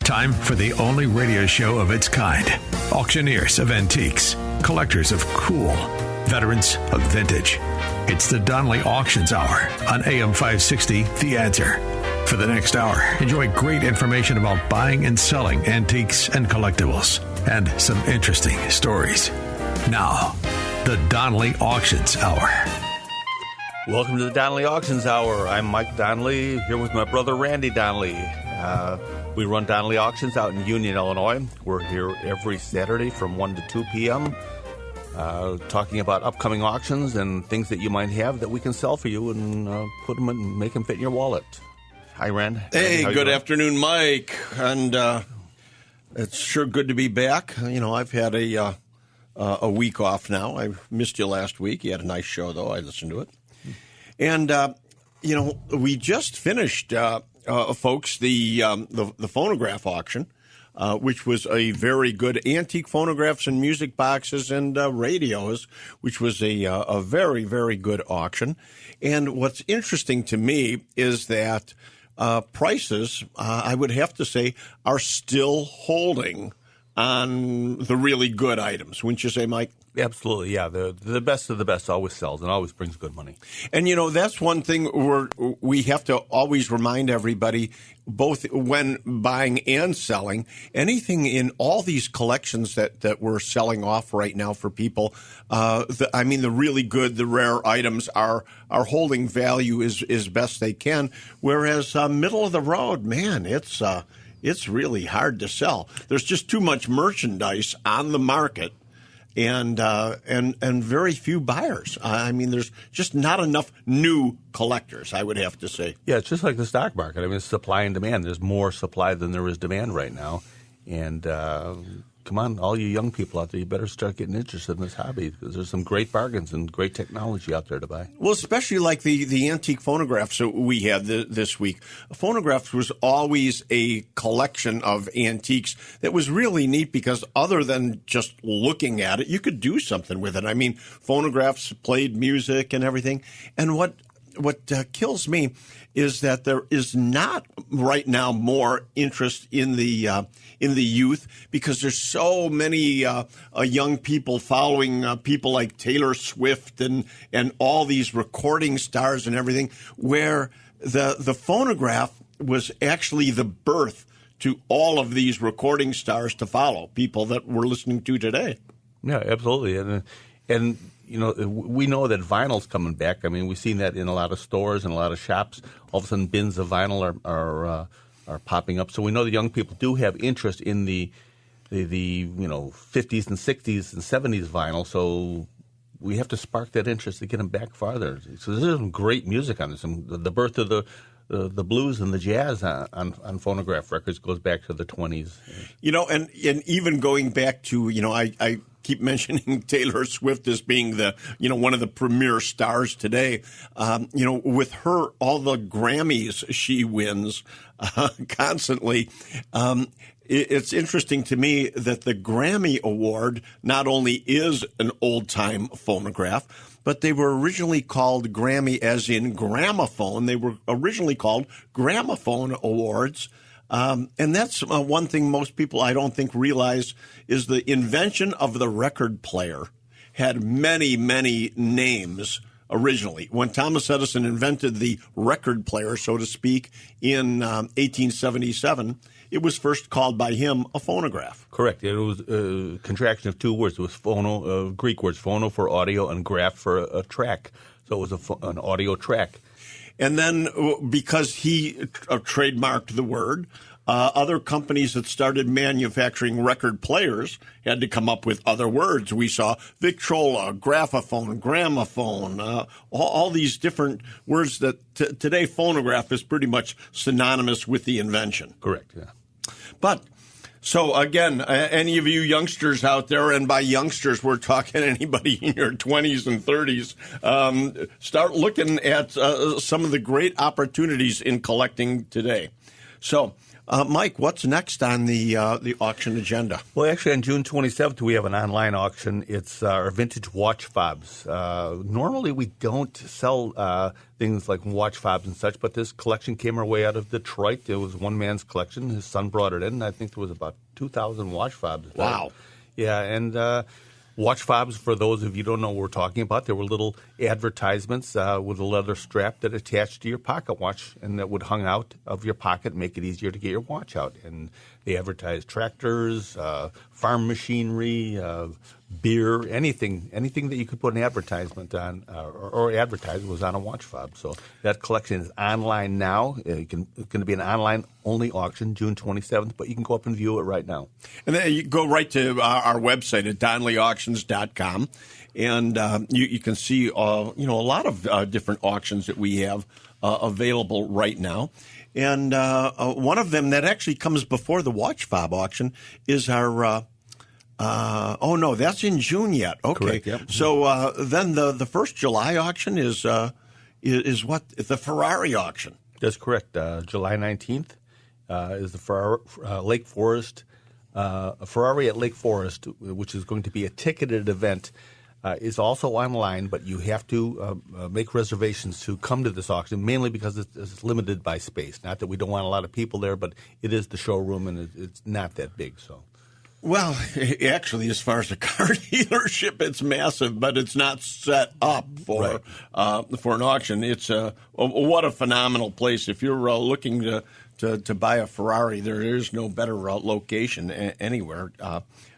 Time for the only radio show of its kind. Auctioneers of antiques, collectors of cool, veterans of vintage. It's the Donley Auctions Hour on AM 560, The Answer. For the next hour, enjoy great information about buying and selling antiques and collectibles, and some interesting stories. Now, the Donley Auctions Hour. Welcome to the Donley Auctions Hour. I'm Mike Donley, here with my brother Randy Donley. We run Donley Auctions out in Union, Illinois. We're here every Saturday from 1 to 2 p.m. Talking about upcoming auctions and things that you might have that we can sell for you and put them and make them fit in your wallet. Hi, Rand. Hey, good afternoon, Mike. And it's sure good to be back. You know, I've had a week off now. I missed you last week. You had a nice show, though. I listened to it. And, you know, we just finished, folks, the phonograph auction, which was a very good antique phonographs and music boxes and radios, which was a very, very good auction. And what's interesting to me is that prices, I would have to say, are still holding on the really good items. Wouldn't you say, Mike? Absolutely, yeah. The best of the best always sells and always brings good money. And, you know, that's one thing we have to always remind everybody, both when buying and selling, anything in all these collections that we're selling off right now for people, the really good, the rare items are holding value as best they can, whereas middle of the road, man, it's really hard to sell. There's just too much merchandise on the market. And very few buyers. I mean, there's just not enough new collectors, I would have to say. Yeah, it's just like the stock market. I mean, it's supply and demand. There's more supply than there is demand right now. And come on, all you young people out there, you better start getting interested in this hobby because there's some great bargains and great technology out there to buy. Well, especially like the antique phonographs that we had this week. Phonographs was always a collection of antiques that was really neat because other than just looking at it, you could do something with it. I mean, phonographs played music and everything. And what kills me is that there is not right now more interest in the youth because there's so many young people following people like Taylor Swift and all these recording stars and everything, where the phonograph was actually the birth to all of these recording stars to follow, people that we're listening to today. Yeah, absolutely. And you know, we know that vinyl's coming back. I mean, we've seen that in a lot of stores and a lot of shops. All of a sudden, bins of vinyl are popping up. So we know the young people do have interest in the 50s and 60s and 70s vinyl. So we have to spark that interest to get them back farther. So there's some great music on this. The birth of the blues and the jazz on phonograph records goes back to the 20s. You know, and even going back to, you know, I keep mentioning Taylor Swift as being one of the premier stars today. With her, all the Grammys she wins constantly. It's interesting to me that the Grammy Award not only is an old-time phonograph, but they were originally called Grammy as in gramophone. They were originally called Gramophone Awards. And that's one thing most people, I don't think, realize is the invention of the record player had many, many names originally. When Thomas Edison invented the record player, so to speak, in 1877, it was first called by him a phonograph. Correct. It was a contraction of two words. It was phono, Greek words, phono for audio and graph for a track. So it was an audio track. And then because he trademarked the word, other companies that started manufacturing record players had to come up with other words. We saw Victrola, graphophone, gramophone, all these different words that today phonograph is pretty much synonymous with the invention. Correct, yeah. But so, again, any of you youngsters out there, and by youngsters we're talking anybody in your 20s and 30s, start looking at some of the great opportunities in collecting today. So Mike, what's next on the auction agenda? Well, actually, on June 27th, we have an online auction. It's our vintage watch fobs. Normally, we don't sell things like watch fobs and such, but this collection came our way out of Detroit. It was one man's collection. His son brought it in. I think there was about 2,000 watch fobs. Wow. Yeah, and watch fobs, for those of you who don't know what we're talking about, there were little advertisements with a leather strap that attached to your pocket watch and that would hung out of your pocket, make it easier to get your watch out. And they advertised tractors, farm machinery, beer, anything that you could put an advertisement on or advertise was on a watch fob. So that collection is online now. It's going to be an online-only auction, June 27th, but you can go up and view it right now. And then you go right to our website at DonleyAuctions.com, and you can see a lot of different auctions that we have available right now. And one of them that actually comes before the watch fob auction is our no, that's in June yet. Okay. Correct, yep. So then the first July auction is what? The Ferrari auction. That's correct. July 19th is the Lake Forest Ferrari at Lake Forest, which is going to be a ticketed event. Is also online, but you have to make reservations to come to this auction, mainly because it's limited by space. Not that we don't want a lot of people there, but it is the showroom, and it's not that big. So, well, actually, as far as the car dealership, it's massive, but it's not set up for an auction. It's what a phenomenal place. If you're looking to buy a Ferrari, there is no better location anywhere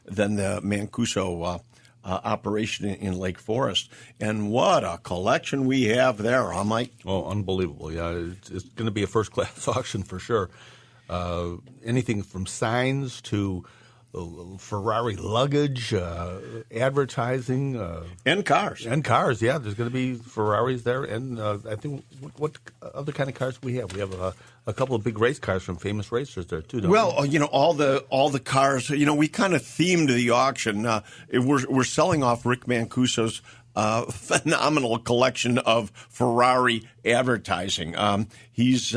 than the Mancuso operation in Lake Forest. And what a collection we have there, huh, Mike? Oh, unbelievable. Yeah, it's going to be a first-class auction for sure. Anything from signs to Ferrari luggage, advertising. And cars. And cars, yeah. There's going to be Ferraris there. And I think what other kind of cars do we have? We have a couple of big race cars from famous racers there, too, don't we? All the cars, we kind of themed the auction. We're selling off Rick Mancuso's phenomenal collection of Ferrari advertising. He's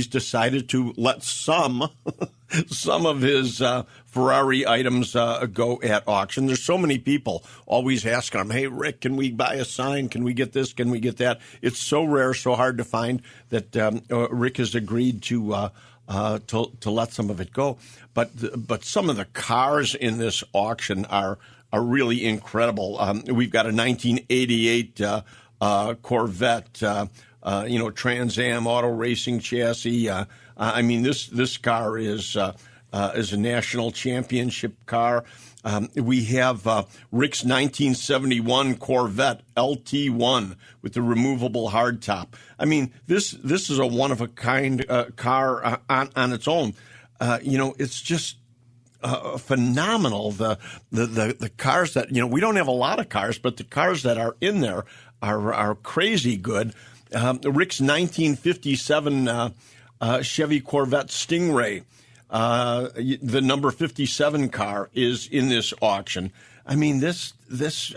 decided to let some of his Ferrari items go at auction. There's so many people always asking him, "Hey, Rick, can we buy a sign? Can we get this? Can we get that?" It's so rare, so hard to find that Rick has agreed to let some of it go. But some of the cars in this auction are really incredible. We've got a 1988 Corvette. Trans Am auto racing chassis. This car is a national championship car. We have Rick's 1971 Corvette LT1 with the removable hardtop. This is a one of a kind car on its own. It's just phenomenal. The cars that we don't have a lot of cars, but the cars that are in there are crazy good. Rick's 1957 Chevy Corvette Stingray, the number 57 car, is in this auction. This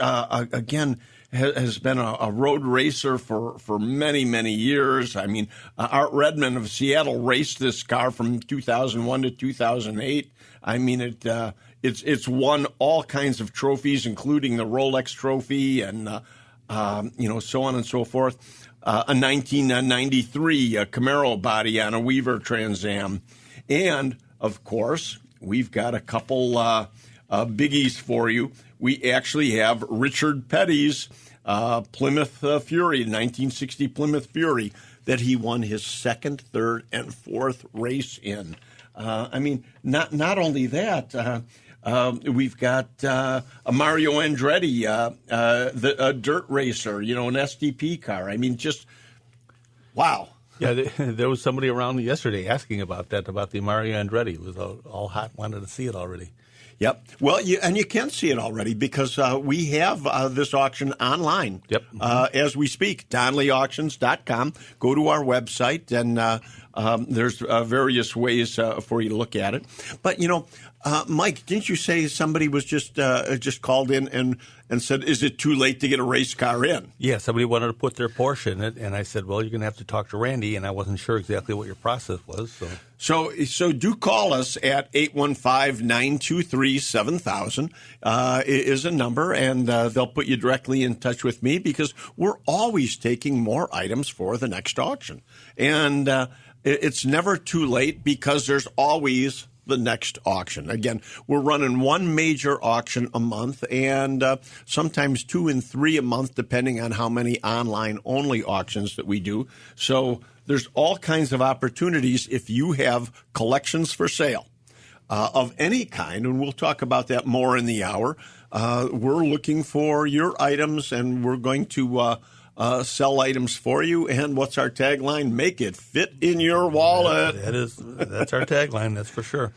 again has been a road racer for many, many years. Art Redman of Seattle raced this car from 2001 to 2008. It's won all kinds of trophies, including the Rolex trophy and so on and so forth. A 1993 Camaro body on a Weaver Trans Am. And, of course, we've got a couple biggies for you. We actually have Richard Petty's Plymouth Fury, 1960 Plymouth Fury, that he won his second, third, and fourth race in. Not only that, we've got a Mario Andretti, a dirt racer, an SDP car. Just wow. Yeah, there was somebody around yesterday asking about the Mario Andretti. It was all hot, wanted to see it already. Yep. Well, you can see it already because we have this auction online. Yep. As we speak, DonleyAuctions.com. Go to our website and There's various ways for you to look at it. But, Mike, didn't you say somebody was just called in and said, is it too late to get a race car in? Yeah, somebody wanted to put their Porsche in it, and I said, well, you're going to have to talk to Randy, and I wasn't sure exactly what your process was. So do call us at 815-923-7000 is a number, and they'll put you directly in touch with me because we're always taking more items for the next auction. And it's never too late because there's always the next auction. Again, we're running one major auction a month and sometimes 2 and 3 a month, depending on how many online-only auctions that we do. So there's all kinds of opportunities if you have collections for sale of any kind, and we'll talk about that more in the hour. We're looking for your items, and we're going to sell items for you. And what's our tagline? Make it fit in your wallet. That's our tagline, that's for sure.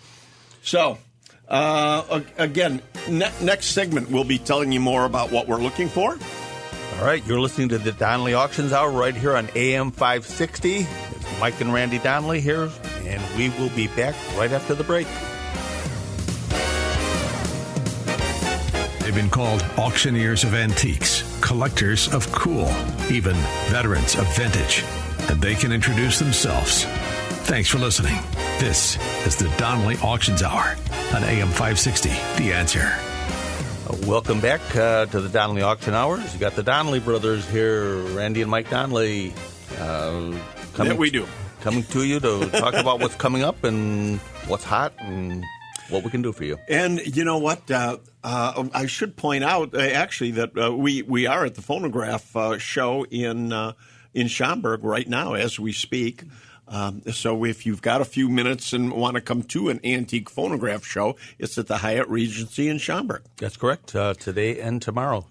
So, again, next segment, we'll be telling you more about what we're looking for. All right, you're listening to the Donley Auctions Hour right here on AM 560. It's Mike and Randy Donley here, and we will be back right after the break. They've been called auctioneers of antiques, collectors of cool, even veterans of vintage, and they can introduce themselves. Thanks for listening. This is the Donley Auctions Hour on AM 560, The Answer. Welcome back to the Donley Auction Hours. You got the Donley brothers here, Randy and Mike Donley. We do. Coming to you to talk about what's coming up and what's hot and what we can do for you. And you know what? I should point out, actually, that we are at the phonograph show in Schaumburg right now as we speak. So if you've got a few minutes and want to come to an antique phonograph show, it's at the Hyatt Regency in Schaumburg. That's correct. Today and tomorrow.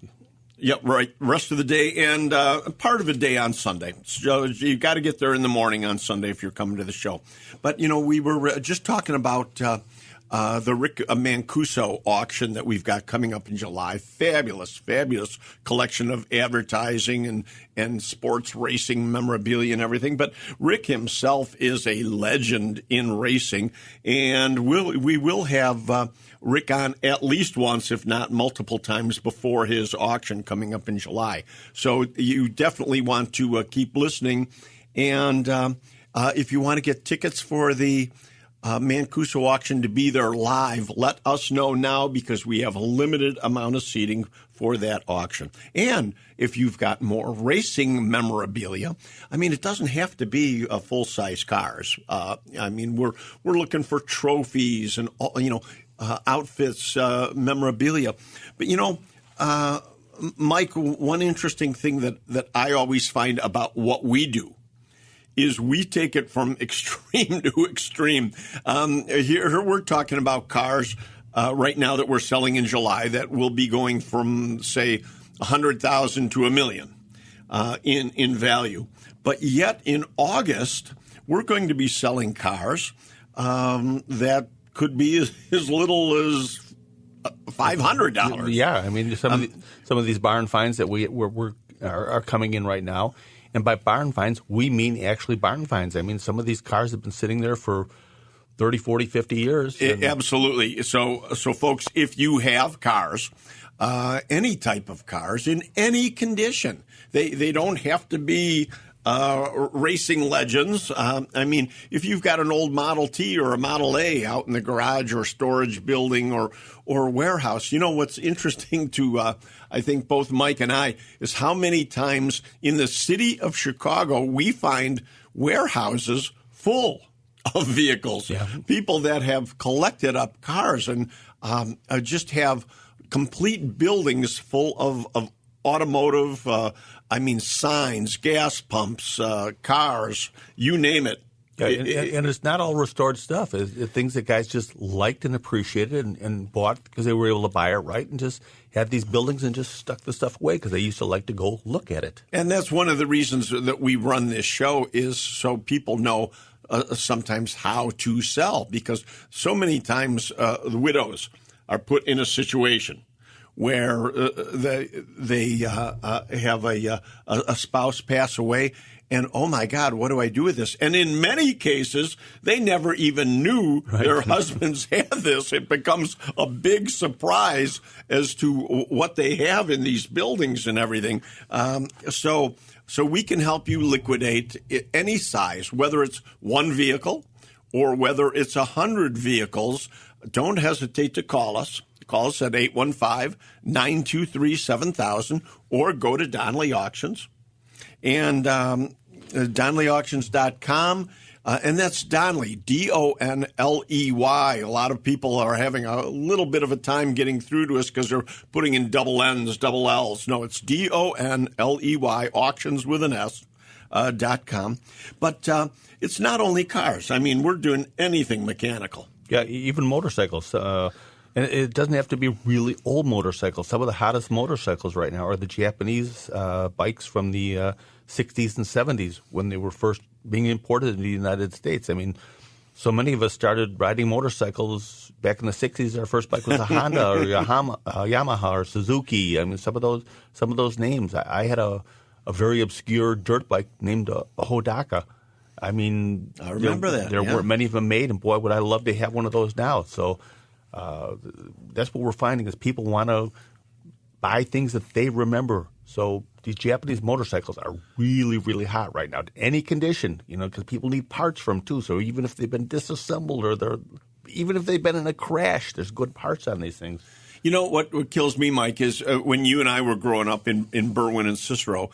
Yep, right. Rest of the day and part of a day on Sunday. So you got to get there in the morning on Sunday if you're coming to the show. But, we were just talking about the Rick Mancuso auction that we've got coming up in July. Fabulous collection of advertising and sports racing memorabilia and everything. But Rick himself is a legend in racing, and we will have Rick on at least once, if not multiple times, before his auction coming up in July. So you definitely want to keep listening. And if you want to get tickets for the Mancuso auction to be there live, let us know now because we have a limited amount of seating for that auction. And if you've got more racing memorabilia, it doesn't have to be full-size cars. We're looking for trophies and outfits, memorabilia. But Mike, one interesting thing that I always find about what we do is we take it from extreme to extreme. Here we're talking about cars right now that we're selling in July that will be going from, say, $100,000 to $1 million in value. But yet in August, we're going to be selling cars that could be as little as $500. Yeah, some of these barn finds that we're coming in right now. And by barn finds, we mean actually barn finds. Some of these cars have been sitting there for 30, 40, 50 years. Absolutely. So folks, if you have cars, any type of cars in any condition, they don't have to be racing legends. If you've got an old Model T or a Model A out in the garage or storage building or warehouse, what's interesting to I think both Mike and I is how many times in the city of Chicago we find warehouses full of vehicles, people that have collected up cars and just have complete buildings full of automotive, signs, gas pumps, cars, you name it. Yeah, and it's not all restored stuff. It's things that guys just liked and appreciated and bought because they were able to buy it right and just had these buildings and just stuck the stuff away because they used to like to go look at it. And that's one of the reasons that we run this show is so people know sometimes how to sell, because so many times the widows are put in a situation where they have a spouse pass away, And, oh, my God, what do I do with this? And in many cases, they never even knew their husbands had this. It becomes a big surprise as to what they have in these buildings and everything. So we can help you liquidate any size, whether it's one vehicle or whether it's 100 vehicles. Don't hesitate to call us. Call us at 815-923-7000 or go to Donley Auctions. And DonleyAuctions.com. And that's Donley, D-O-N-L-E-Y. A lot of people are having a little bit of a time getting through to us because they're putting in double N's, double L's. No, it's D-O-N-L-E-Y, auctions with an S, .com. But it's not only cars. I mean, we're doing anything mechanical. Yeah, even motorcycles. And it doesn't have to be really old motorcycles. Some of the hottest motorcycles right now are the Japanese bikes from the 60s and 70s when they were first being imported into the United States. I mean, so many of us started riding motorcycles back in the 60s. Our first bike was a Honda or Yamaha or Suzuki. I mean, some of those names. I had a very obscure dirt bike named a Hodaka. I mean, I remember that. There weren't many of them made, and boy, would I love to have one of those now. So that's what we're finding is people want to buy things that they remember. So these Japanese motorcycles are really, really hot right now. Any condition, because people need parts from them too. So even if they've been disassembled or even if they've been in a crash, there's good parts on these things. You know what kills me, Mike, is when you and I were growing up in Berwyn and Cicero,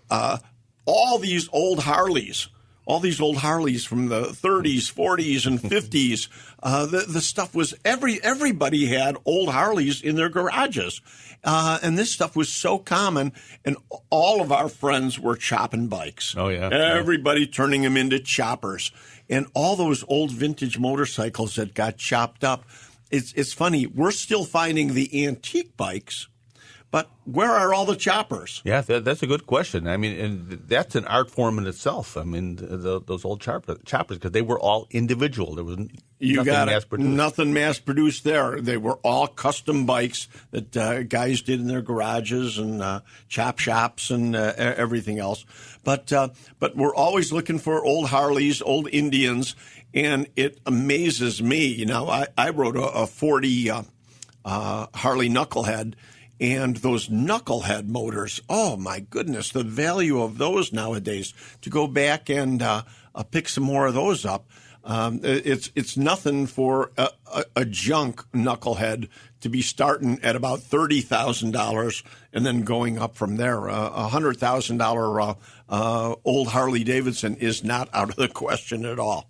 all these old Harleys from the 30s, 40s, and 50s. The stuff was everybody had old Harleys in their garages, and this stuff was so common. And all of our friends were chopping bikes. Oh yeah, everybody turning them into choppers, and all those old vintage motorcycles that got chopped up. It's funny. We're still finding the antique bikes. But where are all the choppers? Yeah, that's a good question. I mean, and that's an art form in itself. I mean, those old choppers, because they were all individual. There was nothing mass-produced. Nothing mass-produced there. They were all custom bikes that guys did in their garages and chop shops and everything else. But we're always looking for old Harleys, old Indians, and it amazes me. I rode a 40 Harley Knucklehead. And those knucklehead motors, oh, my goodness, the value of those nowadays, to go back and pick some more of those up, it's nothing for a junk knucklehead to be starting at about $30,000 and then going up from there. A $100,000 old Harley Davidson is not out of the question at all.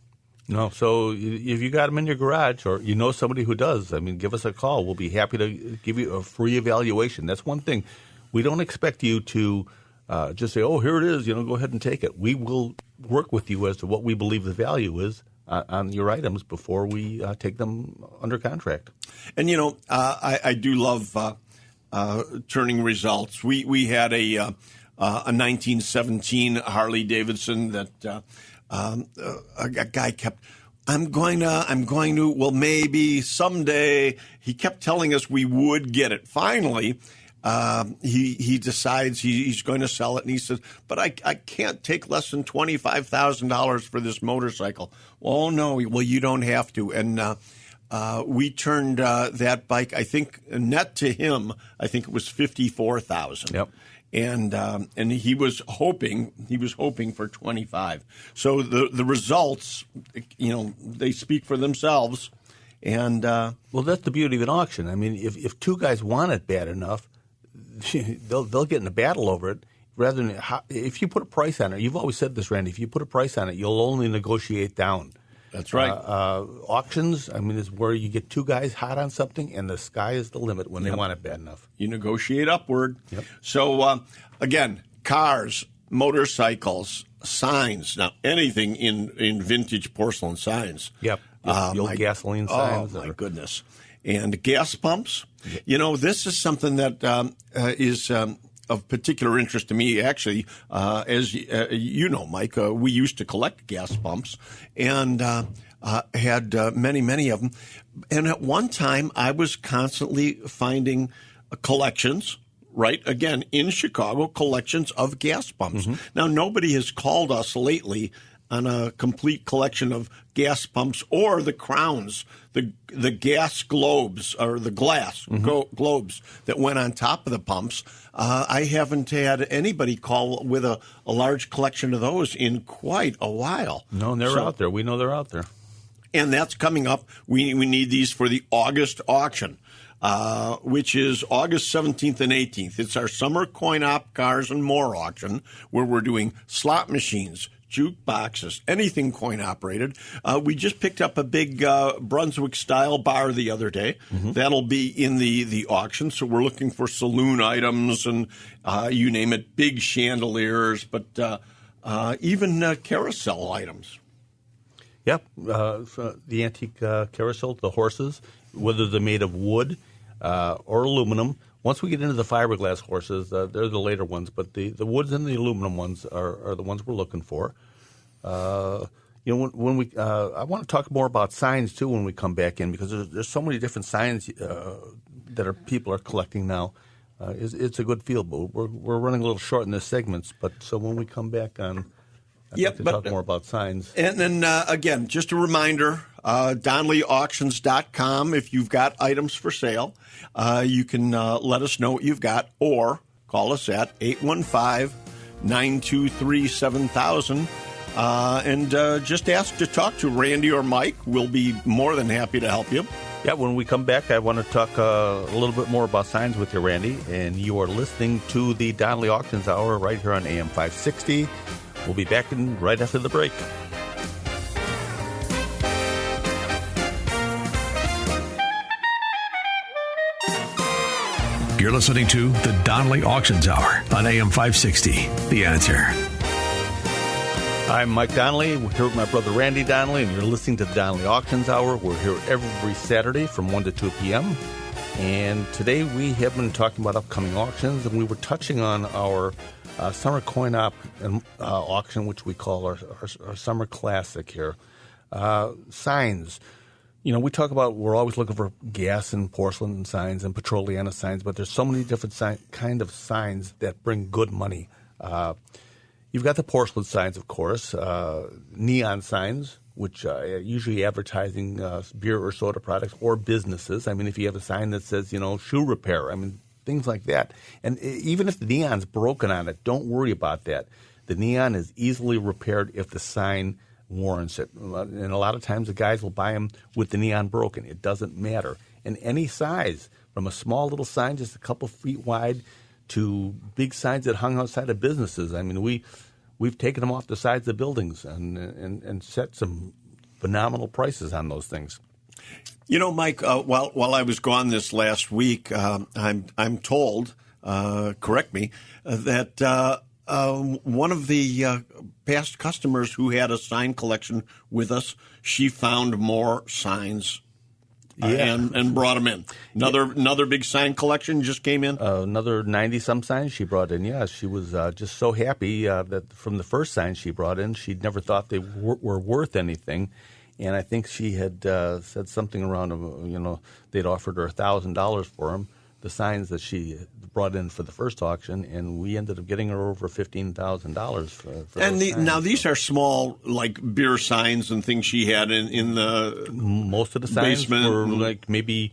No, so if you got them in your garage or you know somebody who does, I mean, give us a call. We'll be happy to give you a free evaluation. That's one thing. We don't expect you to just say, oh, here it is, go ahead and take it. We will work with you as to what we believe the value is on your items before we take them under contract. And, I do love turning results. We had a 1917 Harley Davidson that a guy kept, I'm going to, well, maybe someday. He kept telling us we would get it. Finally, he decides he's going to sell it, and he says, but I can't take less than $25,000 for this motorcycle. Oh, no, well, you don't have to. And we turned that bike, I think, net to him, I think it was $54,000. Yep. And he was hoping for 25. So the results, they speak for themselves. And well, that's the beauty of an auction. I mean, if two guys want it bad enough, they'll get in a battle over it. Rather than if you put a price on it, you've always said this, Randy. If you put a price on it, you'll only negotiate down. That's right. Auctions, I mean, is where you get two guys hot on something, and the sky is the limit when they want it bad enough. You negotiate upward. Yep. So, again, cars, motorcycles, signs. Now, anything in vintage porcelain signs. Yep. The old gasoline signs. Oh, my goodness. And gas pumps. Yep. This is something that is of particular interest to me, actually. As you know, Mike, we used to collect gas pumps and had many of them. And at one time, I was constantly finding collections right? Again, in Chicago, collections of gas pumps. Now, nobody has called us lately on a complete collection of gas pumps or the crowns, the gas globes or the glass globes that went on top of the pumps. I haven't had anybody call with a large collection of those in quite a while. No, and they're out there. We know they're out there. And that's coming up. We need these for the August auction, which is August 17th and 18th. It's our summer coin-op cars and more auction where we're doing slot machines, jukeboxes, anything coin-operated. We just picked up a big Brunswick-style bar the other day. That'll be in the auction, so we're looking for saloon items and, you name it, big chandeliers, but even carousel items. Yep, so the antique carousel, the horses, whether they're made of wood or aluminum. Once we get into the fiberglass horses, they're the later ones, but the woods and the aluminum ones are the ones we're looking for. When we I want to talk more about signs too when we come back in, because there's so many different signs that people are collecting now. It's a good field, but we're running a little short in this segments. But so when we come back on. I'd like to talk more about signs. And then, again, just a reminder, DonleyAuctions.com. If you've got items for sale, you can let us know what you've got or call us at 815-923-7000 and just ask to talk to Randy or Mike. We'll be more than happy to help you. Yeah, when we come back, I want to talk a little bit more about signs with you, Randy. And you are listening to the Donley Auctions Hour right here on AM 560. We'll be back in right after the break. You're listening to the Donley Auctions Hour on AM 560. The Answer. I'm Mike Donley. We're here with my brother Randy Donley, and you're listening to the Donley Auctions Hour. We're here every Saturday from 1 to 2 p.m. And today we have been talking about upcoming auctions, and we were touching on our summer coin-op auction, which we call our summer classic here. Signs. You know, we talk about we're always looking for gas and porcelain signs and petroleum signs, but there's so many different kind of signs that bring good money. You've got the porcelain signs, of course, neon signs, which usually advertising beer or soda products or businesses. I mean, if you have a sign that says, shoe repair, I mean, things like that. And even if the neon's broken on it, don't worry about that. The neon is easily repaired if the sign warrants it. And a lot of times the guys will buy them with the neon broken. It doesn't matter. And any size, from a small little sign just a couple feet wide to big signs that hung outside of businesses. I mean, we've taken them off the sides of buildings and set some phenomenal prices on those things. You know, Mike, while I was gone this last week, I'm told, correct me, that one of the past customers who had a sign collection with us, she found more signs and brought them in. Another big sign collection just came in? Another 90-some signs she brought in, yeah. She was just so happy that from the first sign she brought in, she'd never thought they were worth anything. And I think she had said something around, they'd offered her $1,000 for them, the signs that she brought in for the first auction, and we ended up getting her over $15,000 for and those signs. Now these are small, like beer signs and things she had in the most of the signs basement. Were like maybe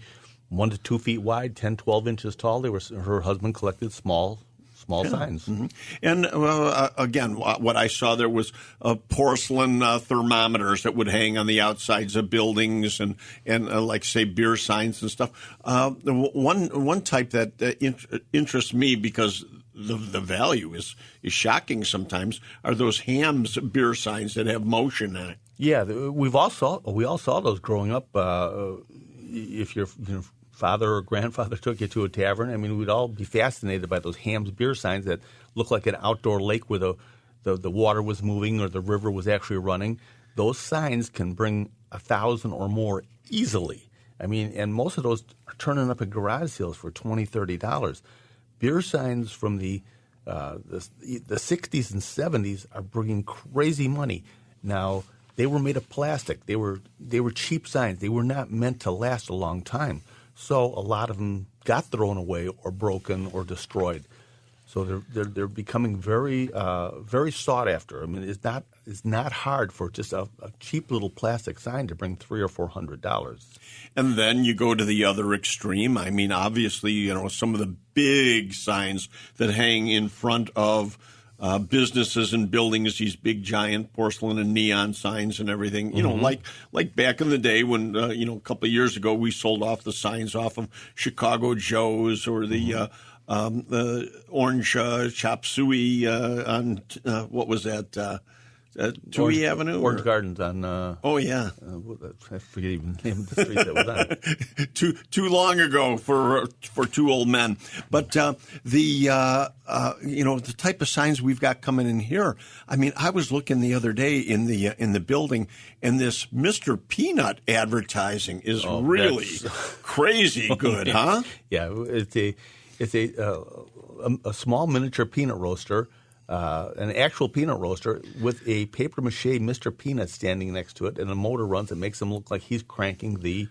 1 to 2 feet wide, 10, 12 inches tall. They were her husband collected small signs. Mm-hmm. And again, what I saw there was porcelain thermometers that would hang on the outsides of buildings and like, say, beer signs and stuff. One type that interests me because the value is shocking sometimes are those Hamm's beer signs that have motion in it. Yeah, we all saw those growing up. If you're father or grandfather took you to a tavern, I mean, we'd all be fascinated by those Hamm's beer signs that look like an outdoor lake where the water was moving or the river was actually running. Those signs can bring 1,000 or more easily. I mean, and most of those are turning up at garage sales for $20, $30. Beer signs from the 60s and 70s are bringing crazy money. Now, they were made of plastic. They were cheap signs. They were not meant to last a long time. So a lot of them got thrown away or broken or destroyed. So they're becoming very very sought after. I mean, it's not hard for just a cheap little plastic sign to bring $300 or $400. And then you go to the other extreme. I mean, obviously, some of the big signs that hang in front of businesses and buildings, these big giant porcelain and neon signs and everything, like back in the day when, a couple of years ago, we sold off the signs off of Chicago Joe's or the orange chop suey on, what was that? Tui Avenue? Orange Gardens on... oh, yeah. I forget even the name of the street that was on. Too long ago for two old men. But the type of signs we've got coming in here, I mean, I was looking the other day in the building, and this Mr. Peanut advertising is really crazy good, huh? Yeah, it's a small miniature peanut roaster, an actual peanut roaster with a paper mache Mr. Peanut standing next to it, and a motor runs. It makes him look like he's cranking the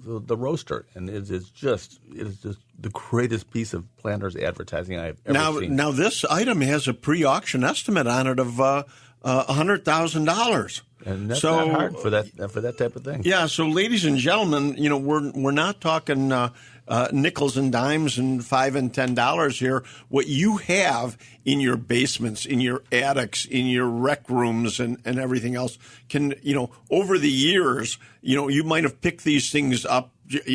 roaster, and it is just the greatest piece of Planters advertising I've ever seen. Now this item has a pre-auction estimate on it of $100,000. And that's not hard for that type of thing. Yeah. So, ladies and gentlemen, we're not talking nickels and dimes and $5 and $10 here. What you have in your basements, in your attics, in your rec rooms, and everything else can, over the years, you might have picked these things up.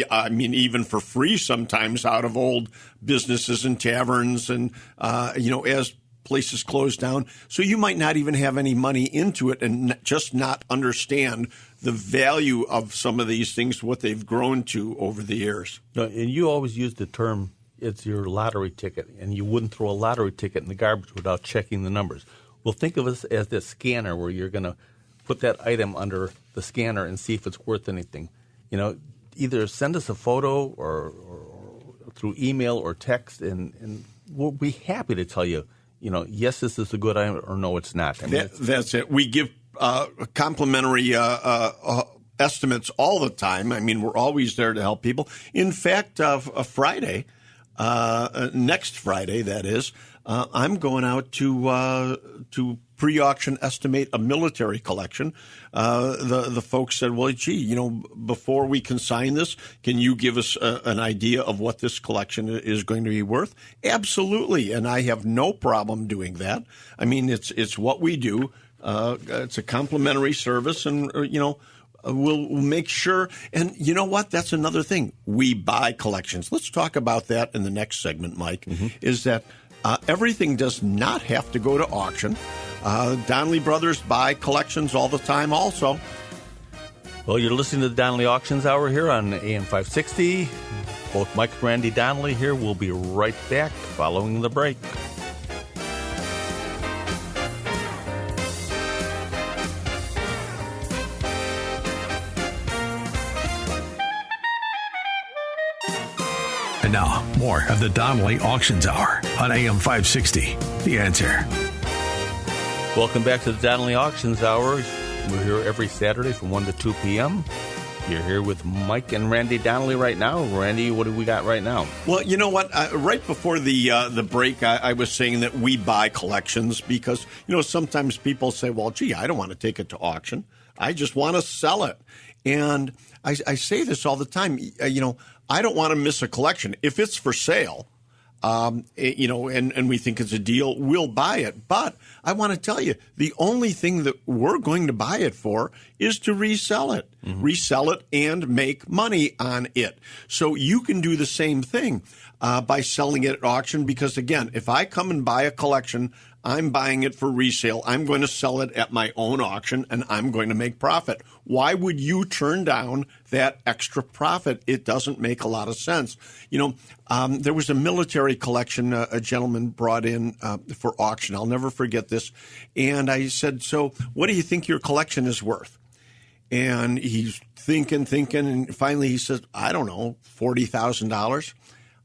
I mean, even for free sometimes out of old businesses and taverns, and as places close down. So you might not even have any money into it and just not understand the value of some of these things, what they've grown to over the years. And you always use the term, it's your lottery ticket, and you wouldn't throw a lottery ticket in the garbage without checking the numbers. Well, think of us as this scanner where you're going to put that item under the scanner and see if it's worth anything. Either send us a photo or through email or text, and we'll be happy to tell you, yes, this is a good item, or no, it's not. I mean, that's it. We give complimentary estimates all the time. I mean, we're always there to help people. In fact, Friday, next Friday, that is, I'm going out to pre-auction estimate a military collection. The folks said, well, gee, before we consign this, can you give us an idea of what this collection is going to be worth? Absolutely. And I have no problem doing that. I mean, it's what we do. It's a complimentary service, and, we'll make sure. And you know what? That's another thing. We buy collections. Let's talk about that in the next segment, Mike, is that everything does not have to go to auction. Donley Brothers buy collections all the time also. Well, you're listening to the Donley Auctions Hour here on AM 560. Both Mike and Randy Donley here. We'll be right back following the break. And now, more of the Donley Auctions Hour on AM 560. The Answer. Welcome back to the Donley Auctions Hour. We're here every Saturday from 1 to 2 p.m. You're here with Mike and Randy Donley right now. Randy, what do we got right now? Well, you know what? Right before the break, I was saying that we buy collections because, sometimes people say, well, gee, I don't want to take it to auction. I just want to sell it. And I say this all the time. I don't want to miss a collection. If it's for sale, and we think it's a deal, we'll buy it. But I want to tell you, the only thing that we're going to buy it for is to resell it. Resell it and make money on it. So you can do the same thing by selling it at auction because, again, if I come and buy a collection, I'm buying it for resale. I'm going to sell it at my own auction, and I'm going to make profit. Why would you turn down that extra profit? It doesn't make a lot of sense. There was a military collection a gentleman brought in for auction. I'll never forget this. And I said, so what do you think your collection is worth? And he's thinking, and finally he says, I don't know, $40,000.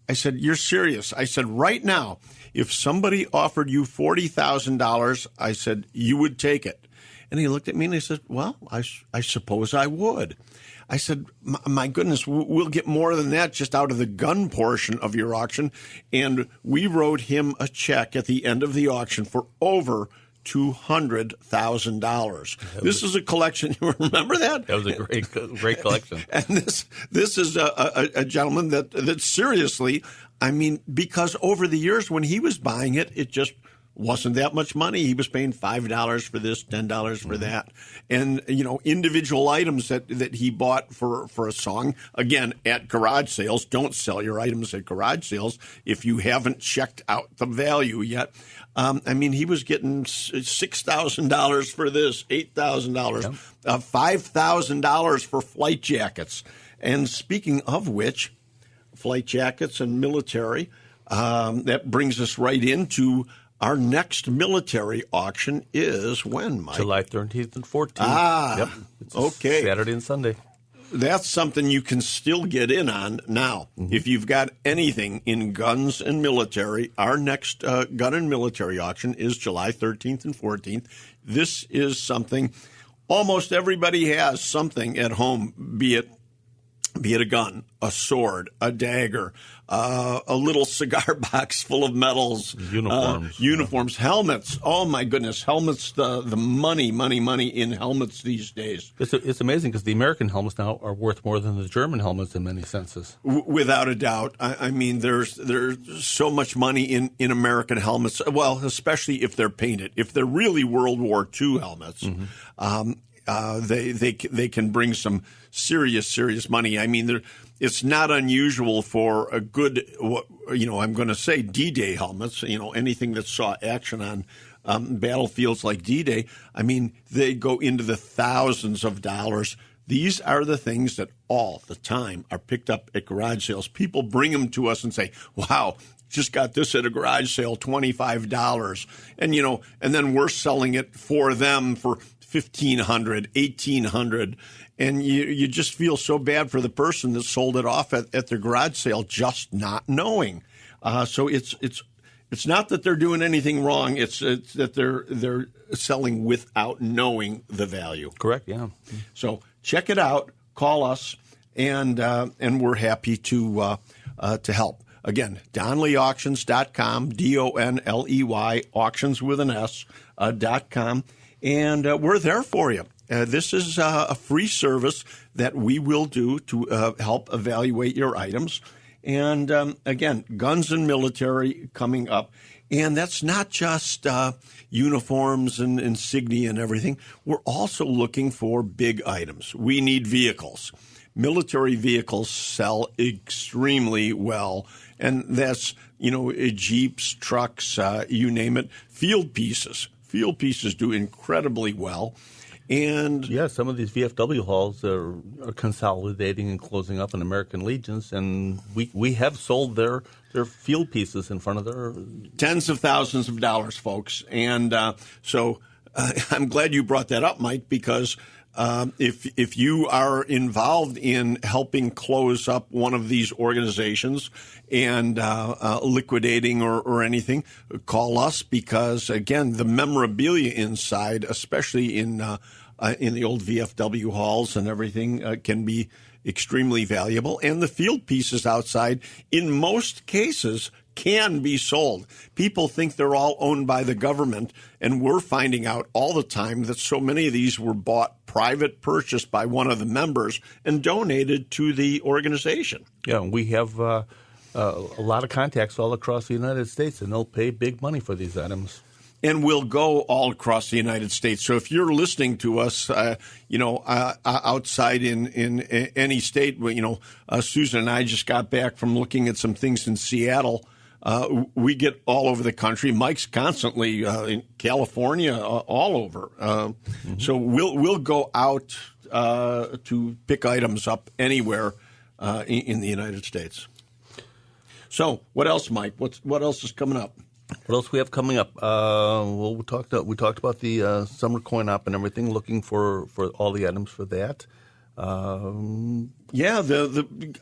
I said, you're serious? I said, right now, if somebody offered you $40,000, I said, you would take it. And he looked at me and he said, well, I suppose I would. I said, my goodness, we'll get more than that just out of the gun portion of your auction. And we wrote him a check at the end of the auction for over $200,000. This is a collection. You remember that? That was a great collection. And this is a gentleman that seriously, I mean, because over the years when he was buying it, it just wasn't that much money. He was paying $5 for this, $10 for that. And, individual items that he bought for a song, again, at garage sales. Don't sell your items at garage sales if you haven't checked out the value yet. He was getting $6,000 for this, $8,000, $5,000 for flight jackets. And speaking of which, flight jackets and military, that brings us right into our next military auction is when, Mike? July 13th and 14th. Yep. It's okay. Saturday and Sunday. That's something you can still get in on now. Mm-hmm. If you've got anything in guns and military, our next gun and military auction is July 13th and 14th. This is something almost everybody has something at home, be it a gun, a sword, a dagger, a little cigar box full of medals, uniforms, helmets. Oh my goodness, helmets! The money in helmets these days. It's amazing because the American helmets now are worth more than the German helmets in many senses. Without a doubt, I mean, there's so much money in American helmets. Well, especially if they're painted. If they're really World War II helmets, they can bring some serious money. I mean, it's not unusual for a good, I'm going to say D-Day helmets, anything that saw action on battlefields like D-Day. I mean, they go into the thousands of dollars. These are the things that all the time are picked up at garage sales. People bring them to us and say, wow, just got this at a garage sale, $25. And, and then we're selling it for them for $1,500, $1,800, and you just feel so bad for the person that sold it off at their garage sale, just not knowing. So it's not that they're doing anything wrong. It's that they're selling without knowing the value. Correct. Yeah. So check it out. Call us, and we're happy to help. Again, DonleyAuctions.com, DONLEY, auctions with an S, .com. And we're there for you. This is a free service that we will do to help evaluate your items. And again, guns and military coming up. And that's not just uniforms and insignia and everything. We're also looking for big items. We need vehicles. Military vehicles sell extremely well. And that's, Jeeps, trucks, you name it, field pieces. Field pieces do incredibly well. And yeah, some of these VFW halls are consolidating and closing up in American Legions, and we have sold their field pieces in front of their tens of thousands of dollars, folks. And so I'm glad you brought that up, Mike, because if you are involved in helping close up one of these organizations and liquidating or anything, call us, because again, the memorabilia inside, especially in the old VFW halls and everything, can be extremely valuable, and the field pieces outside, in most cases, can be sold. People think they're all owned by the government, and we're finding out all the time that so many of these were bought private purchase by one of the members and donated to the organization. Yeah, we have a lot of contacts all across the United States, and they'll pay big money for these items. And we'll go all across the United States. So if you're listening to us, outside in any state, Susan and I just got back from looking at some things in Seattle. We get all over the country. Mike's constantly in California, all over. So we'll go out to pick items up anywhere in the United States. So what else, Mike? What else is coming up? What else we have coming up? Well, we talked about the summer coin op and everything. Looking for all the items for that. Yeah,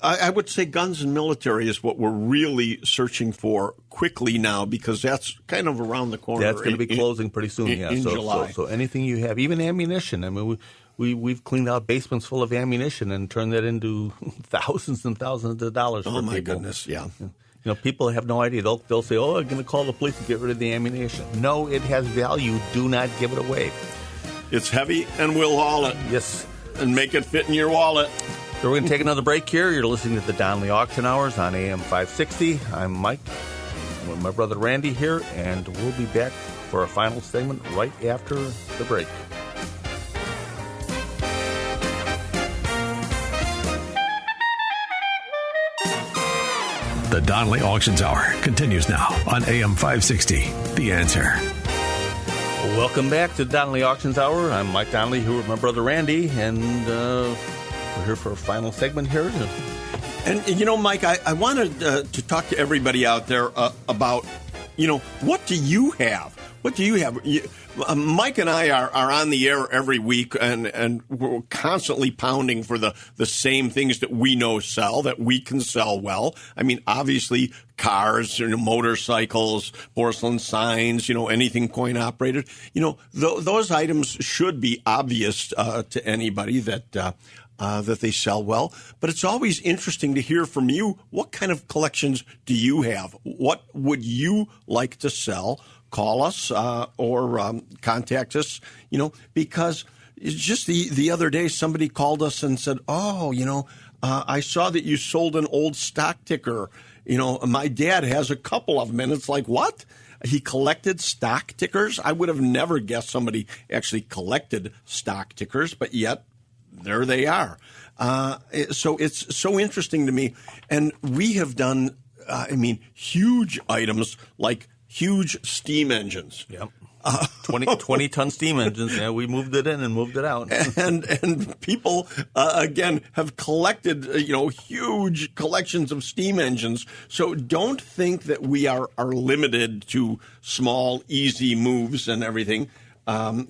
I would say guns and military is what we're really searching for quickly now, because that's kind of around the corner. That's going to be closing pretty soon. In July. So anything you have, even ammunition. I mean, we've cleaned out basements full of ammunition and turned that into thousands and thousands of dollars for people. Oh, my goodness, yeah. People have no idea. They'll say, I'm going to call the police and get rid of the ammunition. No, it has value. Do not give it away. It's heavy, and we'll haul it. Yes. And make it fit in your wallet. So we're going to take another break here. You're listening to the Donley Auction Hours on AM 560. I'm Mike with my brother Randy here, and we'll be back for our final segment right after the break. The Donley Auctions Hour continues now on AM 560. The Answer. Welcome back to the Donley Auctions Hour. I'm Mike Donley here with my brother Randy, and we're here for a final segment here. And, Mike, I wanted to talk to everybody out there about, what do you have? What do you have? Mike and I are on the air every week, and we're constantly pounding for the same things that we know sell, that we can sell well. I mean, obviously, cars, motorcycles, porcelain signs, anything coin operated. Those items should be obvious to anybody that they sell well. But it's always interesting to hear from you. What kind of collections do you have? What would you like to sell? Call us or contact us, because it's just the other day somebody called us and said, I saw that you sold an old stock ticker. My dad has a couple of them. And it's like, what? He collected stock tickers? I would have never guessed somebody actually collected stock tickers, but yet there they are. So it's so interesting to me. And we have done, huge items like huge steam engines. Yep. 20-ton steam engines. Yeah, we moved it in and moved it out. and people, again, have collected, huge collections of steam engines. So don't think that we are limited to small, easy moves and everything.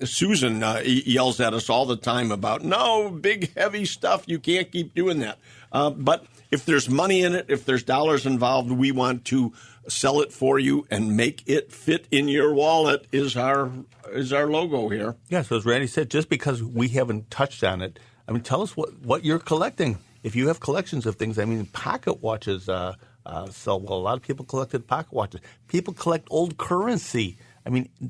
Susan yells at us all the time about, no, big, heavy stuff. You can't keep doing that. But if there's money in it, if there's dollars involved, we want to sell it for you and make it fit in your wallet is our logo here. Yeah, so as Randy said, just because we haven't touched on it, tell us what you're collecting. If you have collections of things, pocket watches sell well. A lot of people collected pocket watches. People collect old currency.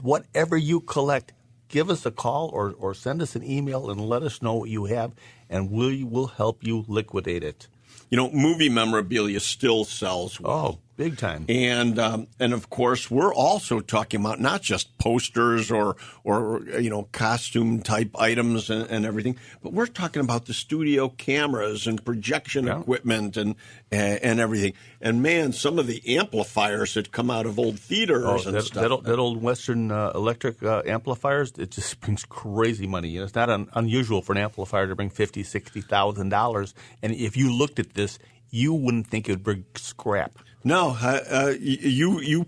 Whatever you collect, give us a call or send us an email and let us know what you have, and we will help you liquidate it. Movie memorabilia still sells well. Oh, big time. And of course, we're also talking about not just posters or costume type items and everything, but we're talking about the studio cameras and projection equipment and everything. And man, some of the amplifiers that come out of old theaters and stuff. That old Western electric amplifiers, it just brings crazy money. It's not unusual for an amplifier to bring $50,000, $60,000. And if you looked at this, you wouldn't think it would bring scrap. No, you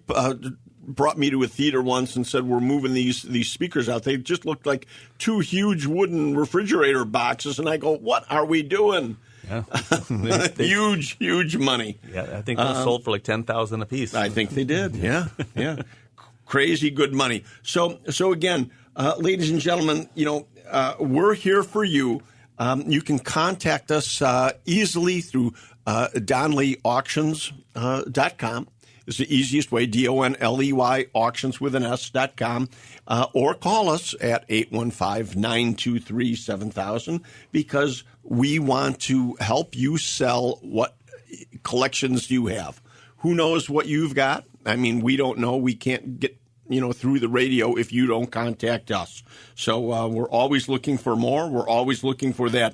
brought me to a theater once and said we're moving these speakers out. They just looked like two huge wooden refrigerator boxes, and I go, what are we doing? Yeah. Huge money. Yeah, I think those sold for like $10,000 a piece. I think they did. Yeah. Crazy good money. So again, ladies and gentlemen, we're here for you. You can contact us easily through DonleyAuctions.com. It's the easiest way, DONLEY auctions with an S.com, or call us at 815-923-7000 because we want to help you sell what collections you have. Who knows what you've got? We don't know. We can't get through the radio if you don't contact us. So we're always looking for more. We're always looking for that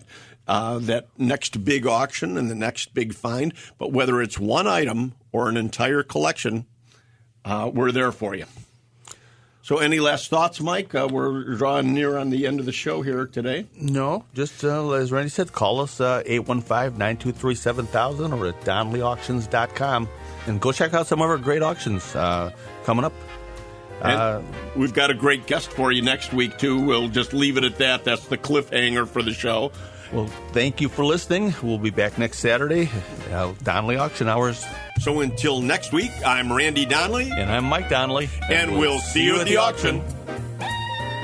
next big auction and the next big find. But whether it's one item or an entire collection, we're there for you. So any last thoughts, Mike? We're drawing near on the end of the show here today. No, just as Randy said, call us 815-923-7000 or at DonleyAuctions.com. And go check out some of our great auctions coming up. And we've got a great guest for you next week, too. We'll just leave it at that. That's the cliffhanger for the show. Well, thank you for listening. We'll be back next Saturday, Donley Auction Hours. So until next week, I'm Randy Donley. And I'm Mike Donley. And we'll see you at the auction.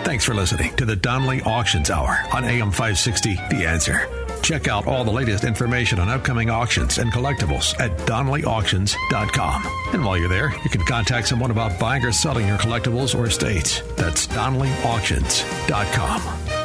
Thanks for listening to the Donley Auctions Hour on AM 560, The Answer. Check out all the latest information on upcoming auctions and collectibles at DonleyAuctions.com. And while you're there, you can contact someone about buying or selling your collectibles or estates. That's DonleyAuctions.com.